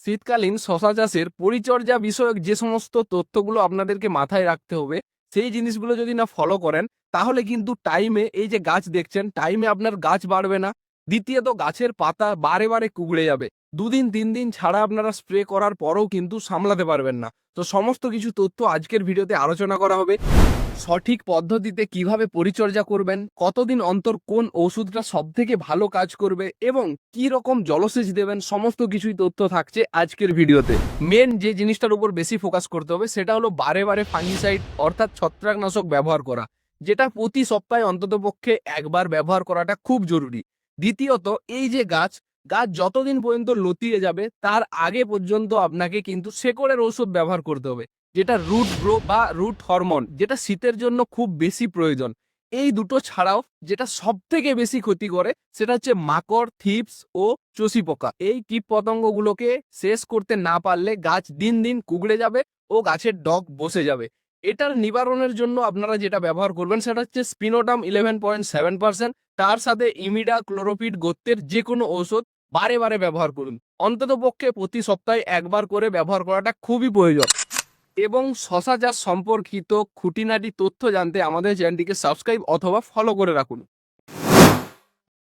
শীতকালীন শশা চাষের পরিচর্যা বিষয়ক যে সমস্ত তথ্যগুলো আপনাদেরকে মাথায় রাখতে হবে, সেই জিনিসগুলো যদি না ফলো করেন, তাহলে কিন্তু টাইমে এই যে গাছ দেখছেন, টাইমে আপনার গাছ বাড়বে না। দ্বিতীয়ত গাছের পাতা বারে বারে কুঁকড়ে যাবে। 2 দিন 3 দিন ছাড়া আপনারা স্প্রে করার পরেও কিন্তু সামলাতে পারবেন না। তো সমস্ত কিছু তথ্য আজকের ভিডিওতে আলোচনা করা হবে। সঠিক পদ্ধতিতে কিভাবে পরিচর্যা করবেন, কতদিন অন্তর কোন ওষুধটা সব থেকে ভালো কাজ করবে এবং কি রকম জলসেচ দেবেন, সমস্ত কিছুই তথ্য থাকছে আজকের ভিডিওতে। মেন যে জিনিসটার উপর বেশি ফোকাস করতে হবে সেটা হলো বারে বারে ফাঙ্গিসাইড অর্থাৎ ছত্রাকনাশক ব্যবহার করা, যেটা প্রতি সপ্তাহে অন্ততপক্ষে একবার ব্যবহার করাটা খুব জরুরি। দ্বিতীয়ত, এই যে গাছ গাছ যতদিন পর্যন্ত লতিয়ে যাবে তার আগে পর্যন্ত আপনাকে কিন্তু শেকড়ের ঔষধ ব্যবহার করতে হবে, যেটা রুট গ্রো বা রুট হরমোন, যেটা শীতের জন্য খুব বেশি প্রয়োজন। এই দুটো ছাড়াও যেটা সব থেকে বেশি ক্ষতি করে সেটা হচ্ছে মাকড়, থিপস ও চষি পোকা। এই কীট পতঙ্গগুলোকে শেষ করতে না পারলে গাছ দিন দিন কুঁকড়ে যাবে ও গাছের ডগ বসে যাবে। এটার নিবারণের জন্য আপনারা যেটা ব্যবহার করবেন সেটা হচ্ছে স্পিনোডাম 11.7%, তার সাথে ইমিডা ক্লোরোপিড গোত্রের যে কোনো ঔষধ বারে বারে ব্যবহার করুন। অন্তত পক্ষে প্রতি সপ্তাহে একবার করে ব্যবহার করাটা খুবই প্রয়োজন। এবং শশা চাষ সম্পর্কিত খুঁটিনাটি তথ্য জানতে আমাদের চ্যানেলটিকে সাবস্ক্রাইব অথবা ফলো করে রাখুন।